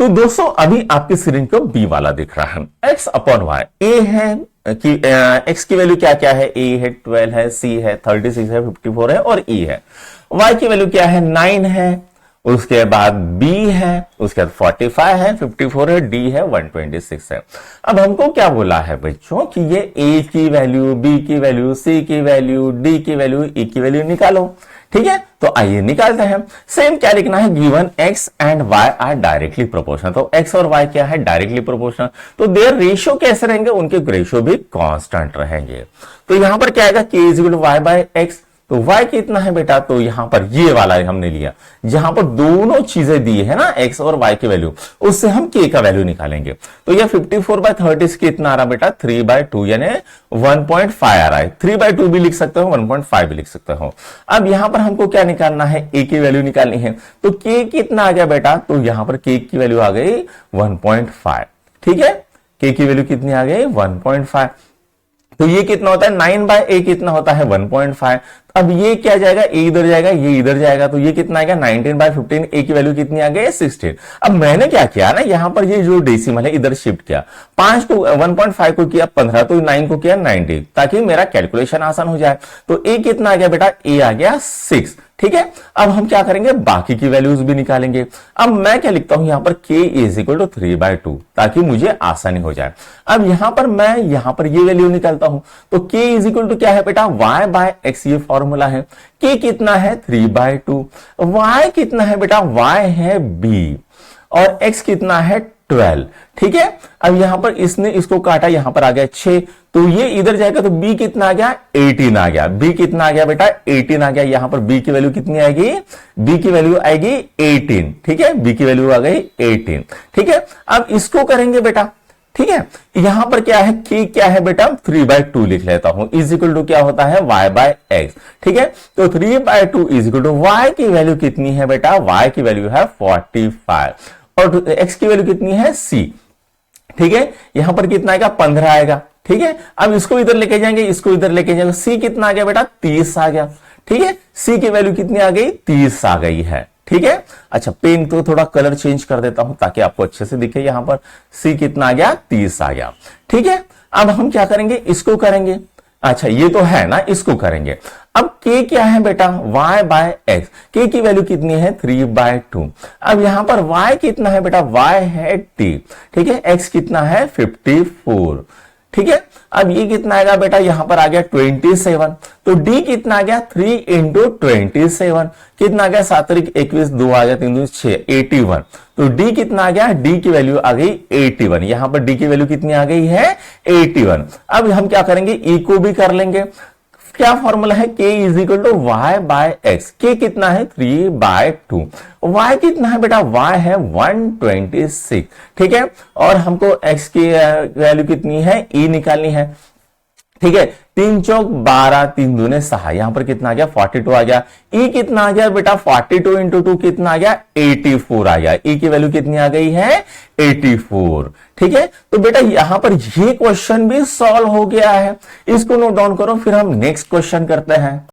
तो दोस्तों अभी आपकी स्क्रीन को बी वाला दिख रहा है, एक्स अपॉन वाई। ए है कि एक्स की वैल्यू क्या क्या है, ए है 12 है, सी है 36 है, 54 है और ई है। वाई की वैल्यू क्या है, 9 है, उसके बाद बी है, उसके बाद 45 है, 54 है, डी है 126 है। अब हमको क्या बोला है बच्चों कि ये ए की वैल्यू, बी की वैल्यू, सी की वैल्यू, डी की वैल्यू, ई की वैल्यू निकालो। ठीक है, तो आइए निकालते हैं। सेम क्या लिखना है, given x and y are directly proportional. तो x और y क्या है, डायरेक्टली प्रोपोर्शनल, तो देयर रेशियो कैसे रहेंगे, उनके रेशियो भी कांस्टेंट रहेंगे। तो यहां पर क्या आएगा, k is equal to y by x. तो y कितना है बेटा, तो यहां पर ये वाला हमने लिया, जहां पर दोनों चीजें दी है ना, x और y की वैल्यू, उससे हम k का वैल्यू निकालेंगे। तो ये 54/30 कितना आ रहा बेटा, 3/2 यानी 1.5 आ रहा है। 3/2 भी लिख सकते हो, 1.5 भी लिख सकते हो। अब यहां पर हमको क्या निकालना है, a की वैल्यू निकालनी है। तो k कितना आ गया बेटा, तो यहां पर k की वैल्यू आ गई 1.5। ठीक है, k की वैल्यू कितनी आ गई, 1.5। तो ये कितना होता है, 9/a कितना होता है, 1.5। अब ये क्या जाएगा, a इधर जाएगा, ये इधर जाएगा, तो ये कितना आ गया, 19/15। a की वैल्यू कितनी आ गई, 16। अब मैंने क्या किया ना, यहां पर ये जो डेसिमल है इधर शिफ्ट किया, 5 को 1.5 को किया 15, तो 9 को किया 90, ताकि मेरा कैलकुलेशन आसान हो जाए। तो a कितना आ गया बेटा, a आ गया 6। ठीक है, अब हम क्या करेंगे, बाकी की वैल्यूज भी निकालेंगे। अब मैं क्या लिखता हूं यहां पर, k इज इक्वल टू 3/2, ताकि मुझे आसानी हो जाए। अब यहां पर मैं यहां पर ये वैल्यू निकालता हूं, तो k इज इक्वल टू क्या है बेटा, y बाय x, ये फॉर्मूला है। k कितना है, 3/2। y कितना है बेटा, y है b, और x कितना है 12। ठीक है, अब यहां पर इसने इसको काटा, यहां पर आ गया 6, तो ये इधर जाएगा, तो b कितना आ गया, 18 आ गया। b कितना आ गया बेटा, 18 आ गया। यहां पर b की वैल्यू कितनी आएगी, b की वैल्यू आएगी 18। ठीक है, b की वैल्यू आ गई 18। ठीक है, अब इसको करेंगे बेटा। ठीक है, यहां पर क्या है, k क्या है बेटा, 3/2 लिख लेता हूं, इज इक्वल टू क्या होता है, y बाय एक्स। ठीक है, तो 3/2 इज इक्वल टू y की वैल्यू कितनी है बेटा, y की वैल्यू है 45, और x की वैल्यू कितनी है, c। ठीक है, यहां पर कितना आएगा, 15 आएगा। ठीक है, अब इसको इधर लेके जाएंगे, इसको इधर लेके जाएंगे, c कितना आ गया बेटा, 30 आ गया। ठीक है, c की वैल्यू कितनी आ गई, 30 आ गई है। ठीक है, अच्छा पेन तो थोड़ा कलर चेंज कर देता हूं ताकि आपको अच्छे से दिखे। यहां पर c कितना आ गया, 30 आ गया। ठीक है, अब हम क्या करेंगे, इसको करेंगे। अच्छा ये तो है ना, इसको करेंगे। अब k क्या है बेटा, y बाय एक्स, k की वैल्यू कितनी है, 3/2। अब यहां पर y कितना है बेटा, y है t। ठीक है, x कितना है, 54। ठीक है, अब ये कितना आएगा बेटा, यहां पर आ गया 27। तो d कितना आ गया, 3 इंटू 27, कितना आ गया, 7 तारीख 21, 2 आ गया, 3 2 6, 81। तो d कितना आ गया, d की वैल्यू आ गई 81। यहां पर d की वैल्यू कितनी आ गई है, 81। अब हम क्या करेंगे, e को भी कर लेंगे। क्या फॉर्मूला है, k is equal to y by x. k कितना है, 3/2। y कितना है बेटा, y है 126। ठीक है, और हमको x की वैल्यू कितनी है, e निकालनी है। ठीक है, 3 चौक 12, 3 दूने 6, यहां पर कितना आ गया, 42 आ गया। e कितना आ गया बेटा, 42 इंटू 2 कितना आ गया, 84 आ गया। e की वैल्यू कितनी आ गई है, 84। ठीक है, तो बेटा यहां पर ये क्वेश्चन भी सॉल्व हो गया है। इसको नोट डाउन करो, फिर हम नेक्स्ट क्वेश्चन करते हैं।